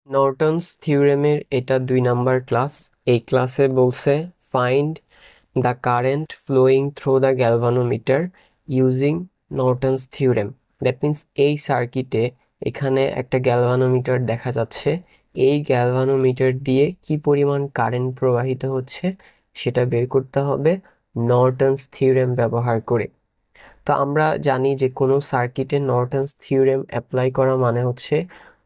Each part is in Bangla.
নর্টনস থিওরেমের এটা 2 নাম্বার ক্লাস। এই ক্লাসে বলছে find the current flowing through the galvanometer using Norton's theorem. That means এই সার্কিটে এখানে একটা গ্যালভানোমিটার দেখা যাচ্ছে। এই গ্যালভানোমিটার দিয়ে কি পরিমাণ কারেন্ট প্রবাহিত হচ্ছে সেটা বের করতে হবে নর্টনস থিওরেম ব্যবহার করে। তো আমরা জানি যে কোনো সার্কিটে নর্টনস থিওরেম অ্যাপ্লাই করা মানে হচ্ছে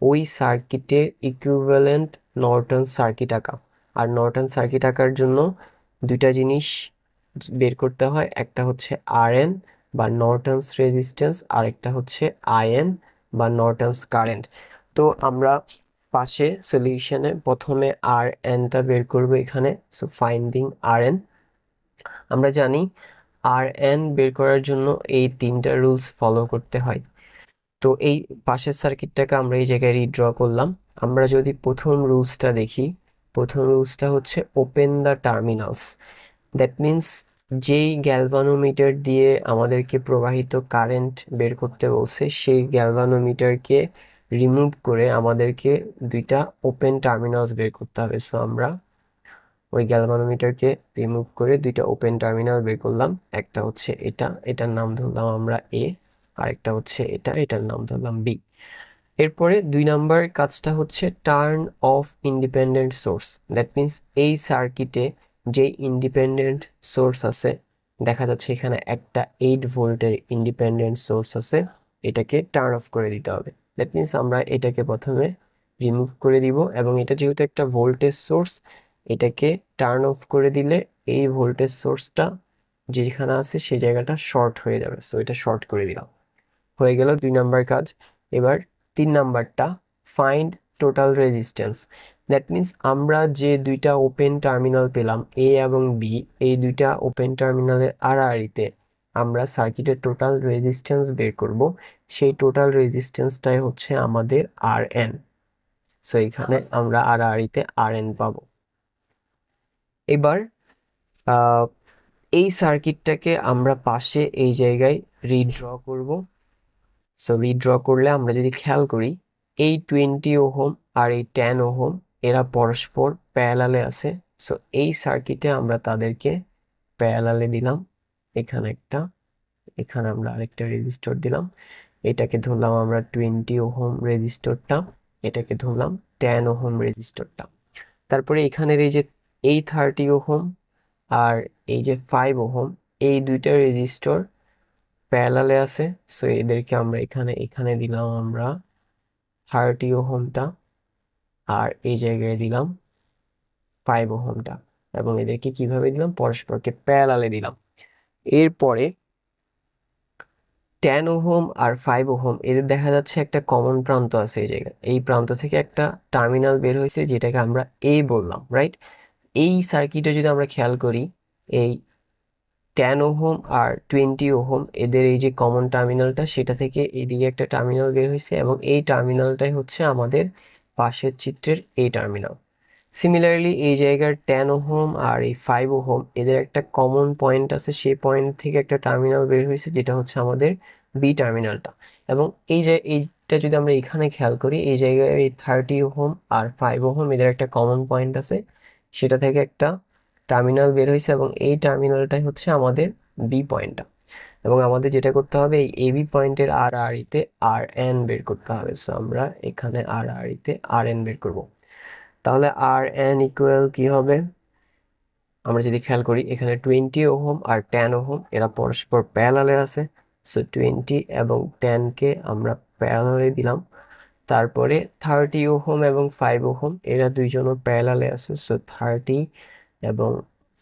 ওই সার্কিটের ইকুইভ্যালেন্ট নর্টন সার্কিট আঁকা। আর নর্টন সার্কিট আঁকার জন্য 2টা জিনিস বের করতে হয়, একটা হচ্ছে আরএন বা নর্টনস রেজিস্ট্যান্স, আর একটা হচ্ছে আইএন বা নর্টনস কারেন্ট। তো আমরা পাশে সলিউশনে প্রথমে আর এনটা বের করবো এখানে। সো ফাইন্ডিং আর এন, আমরা জানি আর এন বের করার জন্য এই 3টা রুলস ফলো করতে হয়। তো এই পাশের সার্কিটটাকে আমরা এই জায়গায় রিড্র করলাম। আমরা যদি প্রথম রুলসটা দেখি, প্রথম রুলসটা হচ্ছে open the terminals. That means যেই গ্যালভানোমিটার দিয়ে আমাদেরকে প্রবাহিত কারেন্ট বের করতে বলছে সেই গ্যালভানোমিটারকে রিমুভ করে আমাদেরকে 2টা ওপেন টার্মিনালস বের করতে হবে। সো আমরা ওই গ্যালভানোমিটারকে রিমুভ করে 2টা ওপেন টার্মিনাল বের করলাম। একটা হচ্ছে এটা, এটার নাম ধরলাম আমরা এ, আর একটা হচ্ছে এটা, এটার নাম ধরলাম বি। এরপরে 2 নাম্বার কাজটা হচ্ছে turn off independent source. That means এই সার্কিটে যে ইন্ডিপেন্ডেন্ট সোর্স আছে, দেখা যাচ্ছে এখানে একটা 8 ভোল্টের ইন্ডিপেন্ডেন্ট সোর্স আছে, এটাকে টার্ন অফ করে দিতে হবে। দ্যাট মিন্স আমরা এটাকে প্রথমে রিমুভ করে দিব, এবং এটা যেহেতু একটা ভোল্টেজ সোর্স, এটাকে টার্ন অফ করে দিলে এই ভোল্টেজ সোর্সটা যেখানে আছে সেই জায়গাটা শর্ট হয়ে যাবে। সো এটা শর্ট করে দিলাম, হয়ে গেল 2 নাম্বার কাজ। এবার 3 নাম্বারটা, find total resistance. That means আমরা যে 2টা ওপেন টার্মিনাল পেলাম এ এবং বি, এই 2টা ওপেন টার্মিনালের আড়াআড়িতে আমরা সার্কিটের টোটাল রেজিস্ট্যান্স বের করব। সেই টোটাল রেজিস্ট্যান্সটাই হচ্ছে আমাদের আর এন। সো এখানে আমরা আড়াআড়িতে আর এন পাবো। এবার আহ, এই সার্কিটটাকে আমরা পাশে এই জায়গায় রিড্র করব। সো রিড্র করলে আমরা যদি খেয়াল করি, এই 20 ওহম আর এই 10 ওহম এরা পরস্পর প্যারালালে আছে। সো এই সার্কিটে আমরা তাদেরকে প্যারালালে দিলাম, এখানে একটা, এখানে আমরা আরেকটা রেজিস্টর দিলাম। এটাকে ধরলাম আমরা 20 ওহম রেজিস্টরটা, এটাকে ধরলাম 10 ওহম রেজিস্টরটা। তারপরে এখানের এই যে এই 30 ওহম আর এই যে 5 ওহম, এই 2টা রেজিস্টর প্যারালালে আছে। সো এদেরকে আমরা এখানে এখানে দিলাম আমরা 30 ওহমটা, আর এই জায়গায় দিলাম 5 ওহমটা, এবং এদেরকে কিভাবে দিলাম, পরস্পরকে প্যারালালে দিলাম। এরপরে 10 ওহম আর 5 ওহম এদের দেখা যাচ্ছে একটা কমন প্রান্ত আছে এই জায়গায়। এই প্রান্ত থেকে একটা টার্মিনাল বের হয়েছে যেটাকে আমরা এ বললাম, রাইট? এই সার্কিটে যদি আমরা খেয়াল করি, এই 10 ওহম আর 20 ওহম এদের এই যে কমন টার্মিনালটা, সেটা থেকে এদিকে একটা টার্মিনাল বের হয়েছে, এবং এই টার্মিনালটাই হচ্ছে আমাদের পাশের চিত্রের এই টার্মিনাল। সিমিলারলি এই জায়গার 10 ওহম আর এই 5 ওহম এদের একটা কমন পয়েন্ট আছে, সেই পয়েন্ট থেকে একটা টার্মিনাল বের হয়েছে যেটা হচ্ছে আমাদের বি টার্মিনালটা। এবং এই যে এইটা যদি আমরা এখানে খেয়াল করি, এই জায়গায় এই 30 ওহম আর 5 ওহম এদের একটা কমন পয়েন্ট আছে, সেটা থেকে একটা টার্মিনাল বের হয়েছে, এবং এই টার্মিনালটাই হচ্ছে আমাদের বি পয়েন্টটা। এবং আমাদের যেটা করতে হবে, এই এবি পয়েন্টের আর আড়িতে আর এন বের করতে হবে। সো আমরা এখানে আর আড়িতে আর এন বের করব। তাহলে আর এন ইকুয়াল কি হবে, আমরা যদি খেয়াল করি এখানে 20 ওহম আর 10 ওহম এরা পরস্পর প্যারালালে আছে। সো 20 এবং 10কে আমরা প্যারালালে দিলাম। তারপরে 30 ওহম এবং 5 ওহম এরা দুইজনও প্যারালালে আছে। সো 30 এবং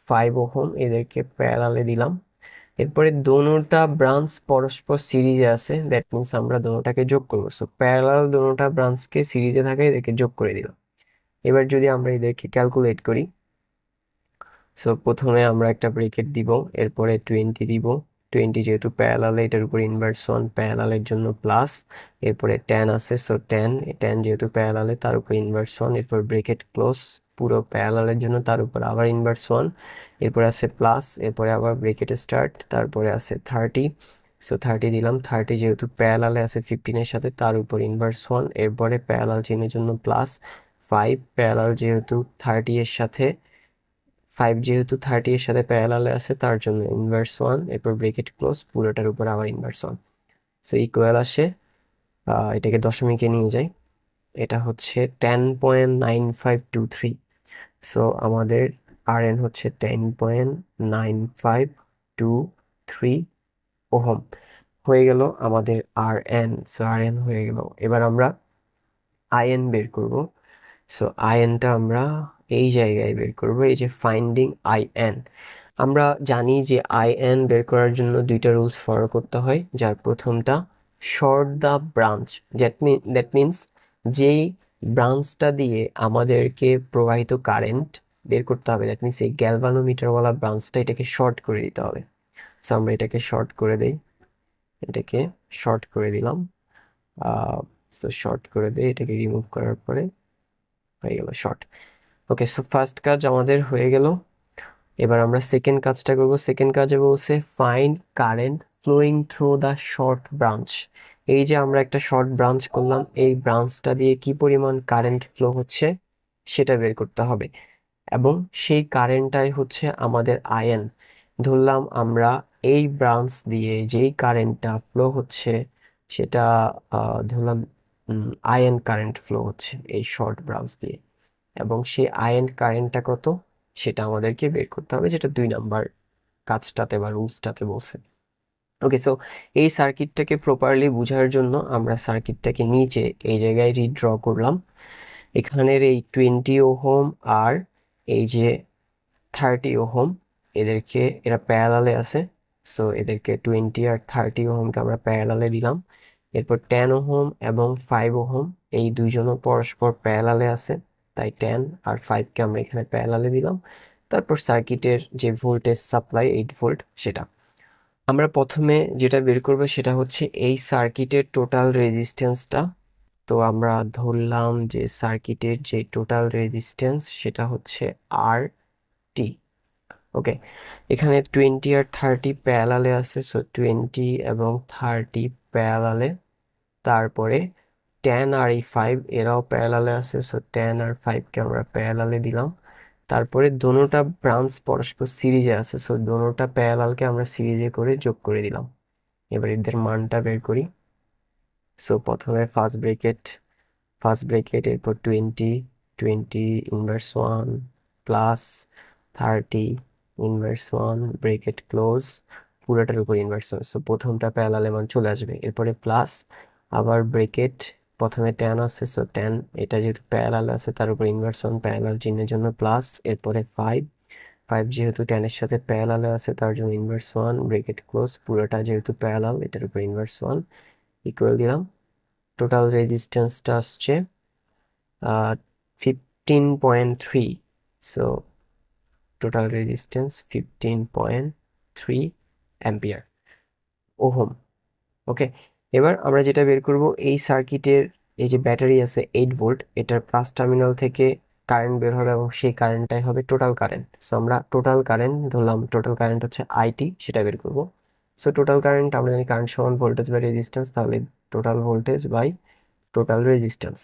5 ওহম এদেরকে প্যারালালে দিলাম। এরপরে দোনোটা ব্রাঞ্চ পরস্পর সিরিজে আছে, দ্যাট মিনস আমরা দোনোটাকে যোগ করবো। সো প্যারালাল দোনোটা ব্রাঞ্চকে সিরিজে থাকে, এদেরকে যোগ করে দিলাম। এবার যদি আমরা এদেরকে ক্যালকুলেট করি, সো প্রথমে আমরা একটা ব্রেকেট দিব, এরপরে 20 দিব। 20 যেহেতু প্যারালালে, এটার উপর ইনভার্স 1, প্যারালালের জন্য প্লাস। এরপরে 10 আছে, সো 10 যেহেতু প্যারালালে তার উপর ইনভার্স 1, এরপর ব্রেকেট ক্লোজ, পুরো প্যারালালের জন্য তার উপর আবার ইনভার্স 1, এরপরে আছে প্লাস, এরপরে আবার ব্রেকেট স্টার্ট, তারপরে আছে 30। সো 30 দিলাম, 30 যেহেতু প্যারালালে আছে 15 এর সাথে, তার উপর ইনভার্স 1, এরপরে প্যারালাল চিহ্নের জন্য প্লাস, 5 প্যারালাল যেহেতু 30 এর সাথে 5 যেহেতু 30 এর সাথে প্যারালালে আছে তার জন্য ইনভার্স 1, এরপর ব্রেকেট ক্লোজ, পুরোটার উপর আবার ইনভার্স 1। সো ইকুয়াল আসে, এটাকে দশমিকে নিয়ে যাই, এটা হচ্ছে 10.9523। সো আমাদের Rn হচ্ছে 10.9523 ওহম হয়ে গেল আমাদের Rn। সো Rn হয়ে গেল। এবার আমরা In বের করব। সো আইএনটা আমরা এই জায়গায় বের করব, এই যে ফাইন্ডিং আইএন। আমরা জানি যে আইএন বের করার জন্য দুইটা রুলস ফলো করতে হয়, যার প্রথমটা short the branch, that means যেই ব্রাঞ্চটা দিয়ে আমাদেরকে প্রবাহিত কারেন্ট বের করতে হবে, দ্যাট মিনস এই গ্যালভানোমিটারওয়ালা ব্রাঞ্চটা, এটাকে শর্ট করে দিতে হবে। সো আমরা এটাকে শর্ট করে দেই, এটাকে শর্ট করে দিলাম। সো শর্ট করে দিই, এটাকে রিমুভ করার পরে হয়ে গেল শর্ট। ওকে, সো ফার্স্ট কাজ আমাদের হয়ে গেল। এবার আমরা সেকেন্ড কাজটা করব। সেকেন্ড কাজে বলছে find current flowing through the short branch. এই যে আমরা একটা শর্ট ব্রাঞ্চ করলাম, এই ব্রাঞ্চটা দিয়ে কি পরিমাণ কারেন্ট ফ্লো হচ্ছে সেটা বের করতে হবে, এবং সেই কারেন্টটাই হচ্ছে আমাদের আয়ন। ধরলাম আমরা এই ব্রাঞ্চ দিয়ে যেই কারেন্টটা ফ্লো হচ্ছে সেটা ধরলাম আয়ন কারেন্ট ফ্লো হচ্ছে এই শর্ট ব্রাঞ্চ দিয়ে, এবং সেই আয়ন কারেন্টটা কত সেটা আমাদেরকে বের করতে হবে, যেটা 2 নাম্বার কাজটাতে বা রুলসটাতে বলছে। ওকে, সো এই সার্কিটটাকে প্রপারলি বোঝার জন্য আমরা সার্কিটটাকে নিচে এই জায়গায় রিড্র করলাম। এখানের এই 20 ওহম আর এই যে 30 ওহম, এরা প্যারালালে আছে। সো এদেরকে 20 আর 30 ওহমকে আমরা প্যারালালে দিলাম। এরপর 10 ওহম এবং 5 ওহম এই দুইজনও পরস্পর প্যারালালে আছে, তাই 10 আর 5কে আমরা এখানে প্যারালালে দিলাম। তারপর সার্কিটের যে ভোল্টেজ সাপ্লাই 8 ভোল্ট সেটা আমরা প্রথমে যেটা বের করবো সেটা হচ্ছে এই সার্কিটের টোটাল রেজিস্ট্যান্সটা। তো আমরা ধরলাম যে সার্কিটের যে টোটাল রেজিস্ট্যান্স সেটা হচ্ছে আর টি। ওকে, এখানে 20 আর 30 প্যারালালে আছে, সো 20 এবং 30 প্যারালালে। তারপরে 10 আর এই 5 এরাও প্যারালালে আছে, সো 10 আর 5কে আমরা প্যারালালে দিলাম। তারপরে দোনোটা ব্রাঞ্চ পরস্পর সিরিজে আছে, সো দোনোটা প্যারালালকে আমরা সিরিজে করে যোগ করে দিলাম। এবার এদের মানটা বের করি। সো প্রথমে ফার্স্ট ব্রেকেট, এরপর 20 inverse 1 plus 30 inverse 1 bracket close, পুরোটার উপর ইনভার্স 1। সো প্রথমটা প্যারালালে মান চলে আসবে, এরপরে প্লাস আবার ব্রেকেট, প্রথমে 10 আছে, সো 10 এটা যেহেতু প্যারালাল আছে তার উপর ইনভার্স 1 প্যারালাল চিহ্নের জন্য প্লাস, এরপরে 5 যেহেতু 10 এর সাথে প্যারালালে আছে তার জন্য ইনভার্স 1 ব্রেকেট ক্লোজ, পুরোটা যেহেতু প্যারালাল এটার উপর ইনভার্স 1 ইকুয়াল দিলাম। টোটাল রেজিস্ট্যান্সটা আসছে 15.3। So total resistance 15.3 ampere ohm. Okay, এবার আমরা যেটা বের করব, এই সার্কিটের এই যে ব্যাটারি আছে 8 ভোল্ট, এটার প্লাস টার্মিনাল থেকে কারেন্ট বের হবে এবং সেই কারেন্টটাই হবে টোটাল কারেন্ট। সো আমরা টোটাল কারেন্ট ধরলাম, টোটাল কারেন্ট হচ্ছে আইটি, সেটা বের করব। সো টোটাল কারেন্ট আমরা জানি কারেন্ট সমান ভোল্টেজ বাই রেজিস্ট্যান্স, তাহলে total voltage by total resistance.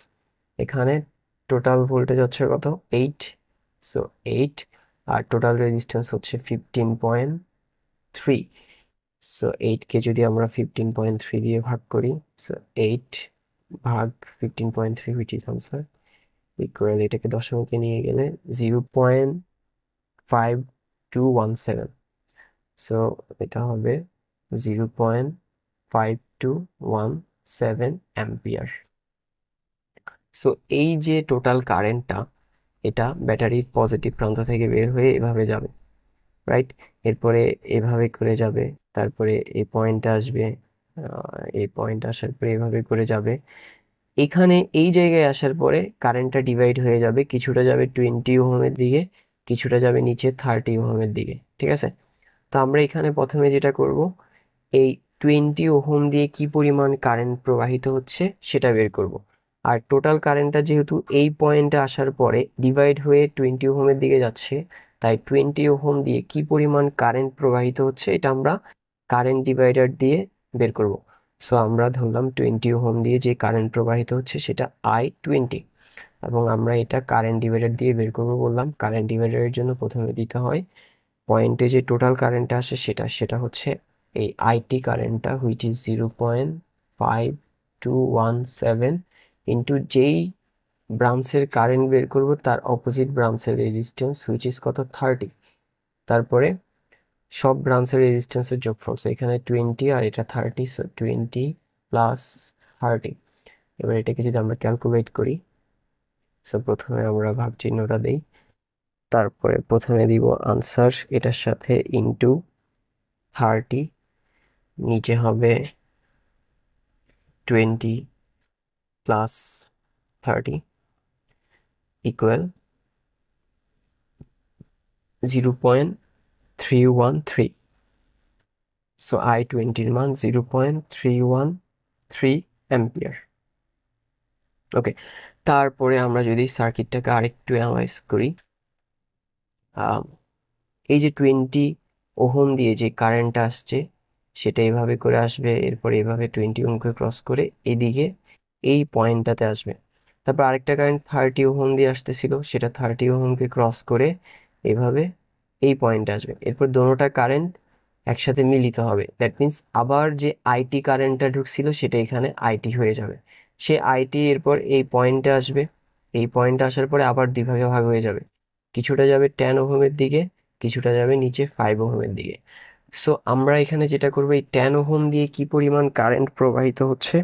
এখানে টোটাল ভোল্টেজ হচ্ছে কত 8, সো 8 আর টোটাল রেজিস্ট্যান্স হচ্ছে 15.3। সো 8কে যদি আমরা 15.3 দিয়ে ভাগ করি, সো 8 ভাগ 15.3 হুইচ ইজ আনসার ইকুয়াল, এটাকে দশমিকে নিয়ে গেলে 0.5217। সো এটা হবে 0.5217 অ্যাম্পিয়ার। সো এই যে টোটাল কারেন্টটা, এটা ব্যাটারির পজিটিভ প্রান্ত থেকে বের হয়ে এভাবে যাবে, রাইট? এরপরে এভাবে করে যাবে, তারপরে এই পয়েন্টে আসবে, এই পয়েন্ট আসার পরে এভাবে করে যাবে। এখানে এই জায়গায় আসার পরে কারেন্টটা ডিভাইড হয়ে যাবে, কিছুটা যাবে 20 ওহমের দিকে, কিছুটা যাবে নিচে 30 ওহমের দিকে, ঠিক আছে? তো আমরা এখানে প্রথমে যেটা করব, এই 20 ওহম দিয়ে কি পরিমাণ কারেন্ট প্রবাহিত হচ্ছে সেটা বের করব। আর টোটাল কারেন্টটা যেহেতু এই পয়েন্টে আসার পরে ডিভাইড হয়ে 20 ওহমের দিকে যাচ্ছে, তাই 20 ওহম দিয়ে কি পরিমাণ কারেন্ট প্রবাহিত হচ্ছে এটা আমরা কারেন্ট ডিভাইডার দিয়ে বের করব। সো আমরা ধরলাম 20 ওহম দিয়ে যে কারেন্ট প্রবাহিত হচ্ছে সেটা I20। এবং আমরা এটা কারেন্ট ডিভাইডার দিয়ে বের করবো বললাম। কারেন্ট ডিভাইডারের জন্য প্রথমে দিতে হয় পয়েন্টে যে টোটাল কারেন্টটা আসে সেটা হচ্ছে এই আইটি কারেন্টটা, হুইচ ইজ 0.5217 ইন্টু যেই ব্রাঞ্চের কারেন্ট বের করব তার অপোজিট ব্রাঞ্চের রেজিস্ট্যান্স, হুইচ ইজ কত 30। তারপরে সব ব্রাঞ্চের রেজিস্ট্যান্সের যোগফল, সো এখানে 20 আর এটা 30, সো 20 প্লাস 30। এবার এটাকে যদি আমরা ক্যালকুলেট করি, সো প্রথমে আমরা ভাগ চিহ্নটা দেই, তারপরে প্রথমে দিব আনসার এটার সাথে ইনটু 30, নিচে হবে 20 প্লাস 30 ইকুয়াল 0.313। সো I20 মান 0.313 অ্যাম্পিয়ার। ওকে, তারপরে আমরা যদি সার্কিটটাকে আরেকটু অ্যানালাইজ করি, এই যে 20 ওহম দিয়ে যে কারেন্টটা আসছে সেটা এইভাবে করে আসবে, এরপর এইভাবে 20 ওহমকে ক্রস করে এদিকে এই পয়েন্টটাতে আসবে। তারপর আরেকটা কারেন্ট 30 ওহম দিয়ে আসতেছিল, সেটা 30 ওহমকে ক্রস করে এইভাবে এই পয়েন্টে আসবে। এরপর দোনোটা কারেন্ট একসাথে মিলিত হবে, দ্যাট মিন্স আবার যে আইটি কারেন্টটা ঢুকছিল সেটা এখানে আইটি হয়ে যাবে। সে আইটি এরপর এই পয়েন্টে আসবে, এই পয়েন্টে আসার পরে আবার দুই ভাগে ভাগ হয়ে যাবে, কিছুটা যাবে 10 ওহমের দিকে, কিছুটা যাবে নিচে 5 ওহমের দিকে। সো আমরা এখানে যেটা করবো, এই 10 ওহম দিয়ে কি পরিমাণ কারেন্ট প্রবাহিত হচ্ছে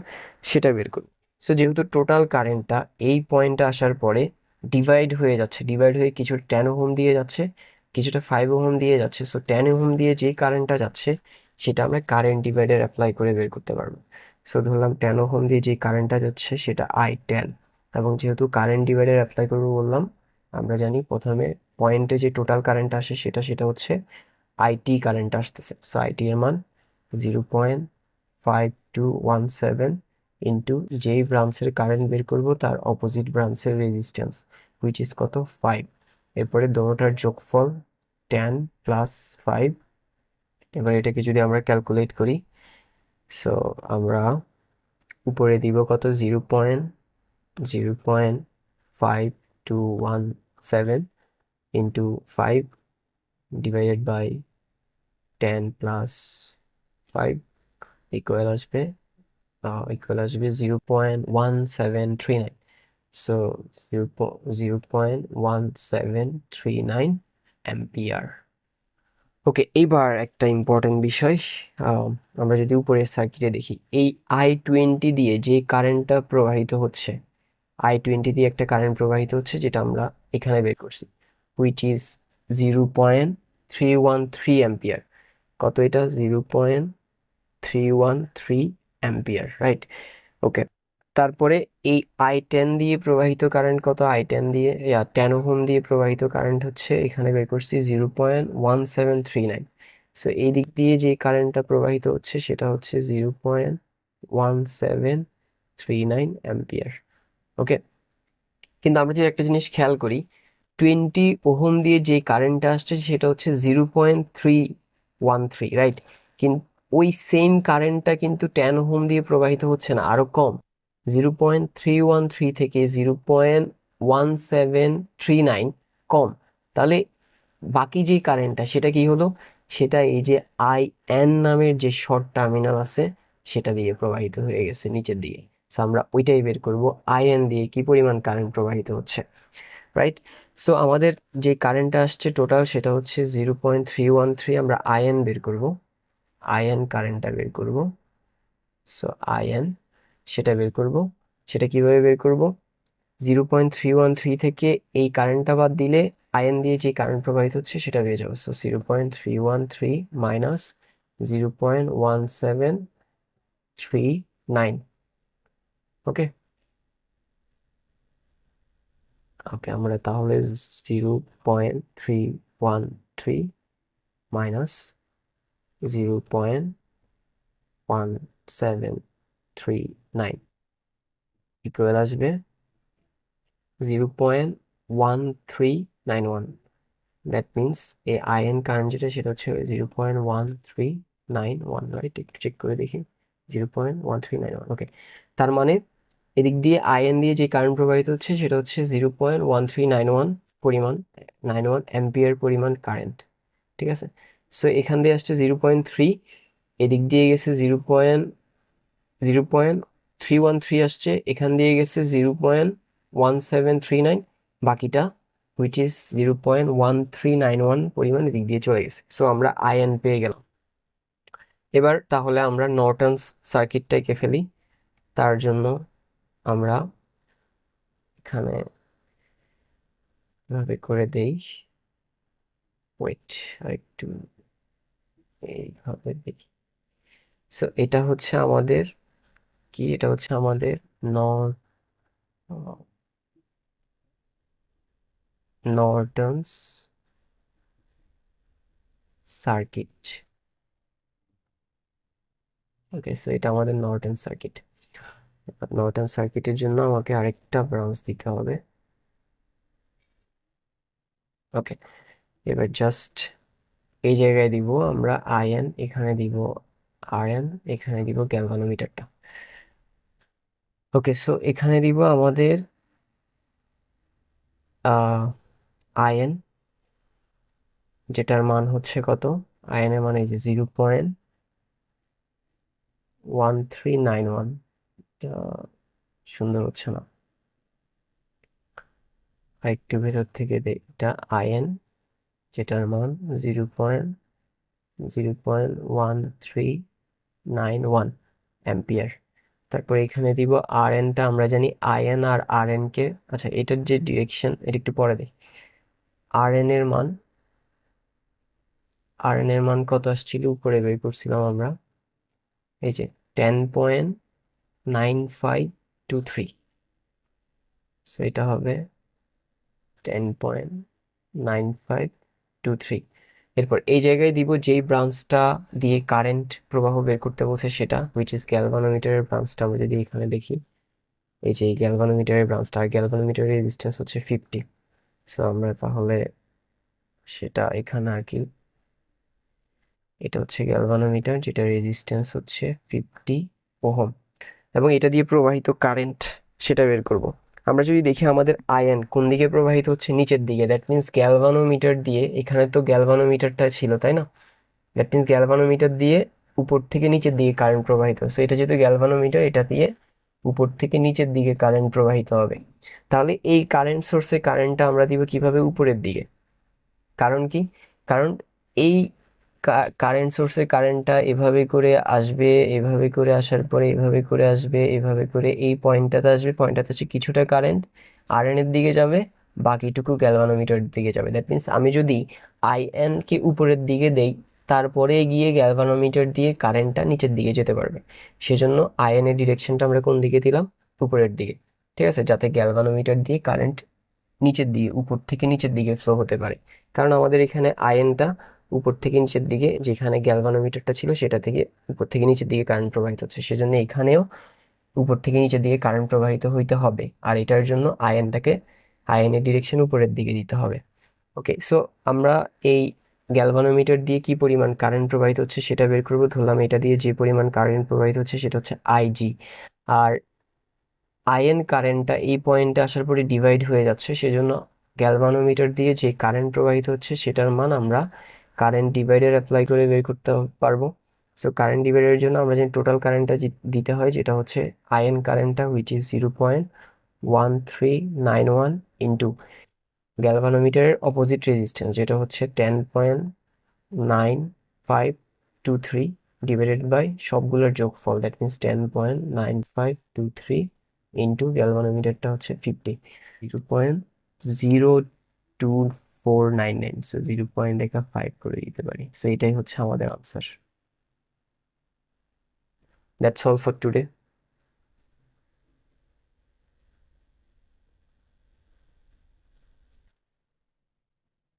সেটা বের করব। সো যেহেতু টোটাল কারেন্টটা এই পয়েন্টে আসার পরে ডিভাইড হয়ে যাচ্ছে, ডিভাইড হয়ে কিছু 10 ওহম দিয়ে যাচ্ছে, কিছুটা 5 ওহম দিয়ে যাচ্ছে, সো 10 ওহম দিয়ে যেই কারেন্টটা যাচ্ছে সেটা আমরা কারেন্ট ডিভাইডার অ্যাপ্লাই করে বের করতে পারবো। সো ধরলাম 10 ওহম দিয়ে যে কারেন্টটা যাচ্ছে সেটা I10, এবং যেহেতু কারেন্ট ডিভাইডার অ্যাপ্লাই করবো বললাম, আমরা জানি প্রথমে পয়েন্টে যে টোটাল কারেন্ট আসে সেটা হচ্ছে আইটি কারেন্ট আসতেছে। সো আইটি এর মান 0.5217 ইন্টু যেই ব্রাঞ্চের কারেন্ট বের করব তার অপোজিট ব্রাঞ্চের রেজিস্ট্যান্স, হুইচ ইজ কত 5। এরপরে দোনোটার যোগফল 10 প্লাস 5। এবার এটাকে যদি আমরা ক্যালকুলেট করি, সো আমরা উপরে দিব কত 0.5217 into 5 divided by 10 plus 5 equal আসবে 0.1739। So 0.1739 ampere. ওকে, এইবার একটা ইম্পর্টেন্ট বিষয়, আমরা যদি উপরের সার্কিটে দেখি, এই I20 দিয়ে যে কারেন্টটা প্রবাহিত হচ্ছে, I20 দিয়ে একটা কারেন্ট প্রবাহিত হচ্ছে যেটা আমরা এখানে বের করছি, হুইচ ইজ 0.313 অ্যাম্পিয়ার। কত এটা? 0.313 অ্যাম্পিয়ার, রাইট? ওকে, তারপরে এই I10 দিয়ে প্রবাহিত কারেন্ট কত? I10 দিয়ে 10 ওহম দিয়ে প্রবাহিত কারেন্ট হচ্ছে এখানে বের করছি 0.1739। সো এই দিক দিয়ে যে কারেন্টটা প্রবাহিত হচ্ছে সেটা হচ্ছে 0.1739 অ্যাম্পিয়ার। ওকে, কিন্তু আমরা যদি একটা জিনিস খেয়াল করি, 20 ওহম দিয়ে যে কারেন্টটা আসছে সেটা হচ্ছে 0.313, রাইট? কিন্তু ওই সেম কারেন্টটা কিন্তু 10 ওহম দিয়ে প্রবাহিত হচ্ছে না, আরো কম। 0.313 থেকে 0.1739 কম। তাহলে বাকি যে কারেন্টটা সেটা কি হলো? সেটা এই যে IN নামের যে শর্ট টার্মিনাল আছে সেটা দিয়ে প্রবাহিত হয়ে গেছে নিচের দিকে। সো আমরা ওইটাই বের করব, IN দিয়ে কি পরিমাণ কারেন্ট প্রবাহিত হচ্ছে, রাইট? সো আমাদের যে কারেন্টটা আসছে টোটাল সেটা হচ্ছে 0.313। আমরা IN বের করব, IN কারেন্টটা বের করব। সো IN সেটা বের করব। সেটা কিভাবে বের করব? 0.313 থেকে এই কারেন্টটা বাদ দিলে আয়ন দিয়ে যে কারেন্ট প্রবাহিত হচ্ছে সেটা পেয়ে যাবো। So 0.313 minus 0.1739। ওকে, ওকে, আমরা তাহলে 0.313 মাইনাস 0.1739 ইকুয়াল আসবে 0.1391। দ্যাট মিনস এই আয়ন কারেন্ট যেটা সেটা হচ্ছে 0.1391, রাইট? একটু চেক করে দেখি, 0.1391। ওকে, তার মানে এদিক দিয়ে আইএন দিয়ে যে কারেন্ট প্রবাহিত হচ্ছে সেটা হচ্ছে 0.1391 পরিমাণ 91 অ্যাম্পিয়ার পরিমাণ কারেন্ট, ঠিক আছে। সো এখান দিয়ে আসছে 0.3, এদিক দিয়ে গেছে 0.313 আসছে, এখান দিয়ে গেছে 0.1739, বাকিটা হুইচ ইজ 0.1391 পরিমাণ এদিক দিয়ে চলে গেছে। সো আমরা আইএন পেয়ে গেলাম। এবার তাহলে আমরা নর্টনস সার্কিটটা এঁকে ফেলি। তার জন্য আমরা এখানে এভাবে করে দেই, ওয়েট একটু এইভাবে দিই। সো এটা হচ্ছে আমাদের কি, এটা হচ্ছে আমাদের নর্টনস সার্কিট। ওকে, সো এটা আমাদের নর্টন সার্কিট। নর্টন সার্কিটের জন্য আমাকে আরেকটা ব্রাঞ্চ দিতে হবে। ওকে, এবার জাস্ট এই জায়গায় দিব আমরা আইএন, এখানে দিব আরএন, এখানে দিব গ্যালভানোমিটারটা। ওকে, সো এখানে দিব আমাদের আইএন, যেটার মান হচ্ছে কত, আইএন এর মান এই যে 0.1391। সুন্দর হচ্ছে না, একটু ভেতর থেকে দেই। এটা আইএন, যেটার মান 0.1391 অ্যাম্পিয়ার। তারপর এখানে দিব আর এনটা, আমরা জানি in R R N K, আচ্ছা এটার যে ডিরেকশন এটা একটু পরে দিই। আর এন এর মান, আর এন এর মান কত আসছিল, উপরে বের করছিলাম আমরা, এই যে 10.9523। সো এটা হবে 10.9523। এরপর এই জায়গায় দিব যেই ব্রাঞ্চটা দিয়ে কারেন্ট প্রবাহ বের করতে বলছে সেটা, হুইচ ইজ গ্যালভানোমিটারের ব্রাঞ্চটা। আমরা যদি এখানে দেখি, এই যে গ্যালভানোমিটারের ব্রাঞ্চটা, আর গ্যালভানোমিটারের রেজিস্ট্যান্স হচ্ছে 50। সো আমরা তাহলে সেটা এখানে আর কি, এটা হচ্ছে গ্যালভানোমিটার যেটা রেজিস্ট্যান্স হচ্ছে 50 ওহম, এবং এটা দিয়ে প্রবাহিত কারেন্ট সেটা বের করব। আমরা যদি দেখি আমাদের আয়ন কোন দিকে প্রবাহিত হচ্ছে, নিচের দিকে, দ্যাট মিন্স গ্যালভানোমিটার দিয়ে, এখানে তো গ্যালভানোমিটারটা ছিল তাই না, দ্যাট মিন্স গ্যালভানোমিটার দিয়ে উপর থেকে নিচের দিকে কারেন্ট প্রবাহিত, সো এটা যেহেতু গ্যালভানোমিটার, এটা দিয়ে উপর থেকে নিচের দিকে কারেন্ট প্রবাহিত হবে। তাহলে এই কারেন্ট সোর্সে কারেন্টটা আমরা দিব কিভাবে, উপরের দিকে। কারণ কি, কারণ এই কারেন্ট সোর্সে কারেন্টটা এভাবে করে আসবে, এভাবে করে আসার পরে এভাবে করে আসবে, এভাবে করে এই পয়েন্টটাতে আসবে, পয়েন্টটাতে হচ্ছে কিছুটা কারেন্ট আরএন এর দিকে যাবে, বাকিটুকু গ্যালভানোমিটার দিকে যাবে। দ্যাট মিন্স আমি যদি আইএন কে উপরের দিকে দেই, তারপরে গিয়ে গ্যালভানোমিটার দিয়ে কারেন্টটা নিচের দিকে যেতে পারবে। সেজন্য আইএন এর ডিরেকশনটা আমরা কোন দিকে দিলাম, উপরের দিকে, ঠিক আছে, যাতে গ্যালভানোমিটার দিয়ে কারেন্ট নিচের দিকে, উপর থেকে নিচের দিকে ফ্লো হতে পারে। কারণ আমাদের এখানে আয়নটা উপর থেকে নিচের দিকে, যেখানে গ্যালভানোমিটারটা ছিল সেটা থেকে উপর থেকে নিচের দিকে কারেন্ট প্রবাহিত হচ্ছে, সেজন্য এখানেও উপর থেকে নিচের দিকে কারেন্ট প্রবাহিত হইতে হবে, আর এটার জন্য আয়নের ডিরেকশন উপরের দিকে দিতে হবে। ওকে, সো আমরা এই গ্যালভানোমিটার দিয়ে কি পরিমাণ কারেন্ট প্রবাহিত হচ্ছে সেটা বের করবো। ধরলাম এটা দিয়ে যে পরিমাণ কারেন্ট প্রবাহিত হচ্ছে সেটা হচ্ছে আইজি, আর আয়ন কারেন্টটা এই পয়েন্টে আসার পরে ডিভাইড হয়ে যাচ্ছে, সেজন্য গ্যালভানোমিটার দিয়ে যে কারেন্ট প্রবাহিত হচ্ছে সেটার মান আমরা কারেন্ট ডিভাইডার অ্যাপ্লাই করে বের করতে পারবো। সো কারেন্ট ডিভাইডারের জন্য আমরা যে টোটাল কারেন্টটা দিতে হয়, যেটা হচ্ছে আয়ন কারেন্টটা হুইচ ইজ 0.1391 ইন্টু গ্যালভানোমিটারের অপোজিট রেজিস্ট্যান্স, যেটা হচ্ছে 10.9523 ডিভাইডেড বাই সবগুলোর যোগফল, দ্যাট মিনস 10.9523 ইন্টু গ্যালভানোমিটারটা হচ্ছে 50, 0.02499। সো 0.5 করে দিতে পারি। সো এটাই হচ্ছে আমাদের answer. That's all for today.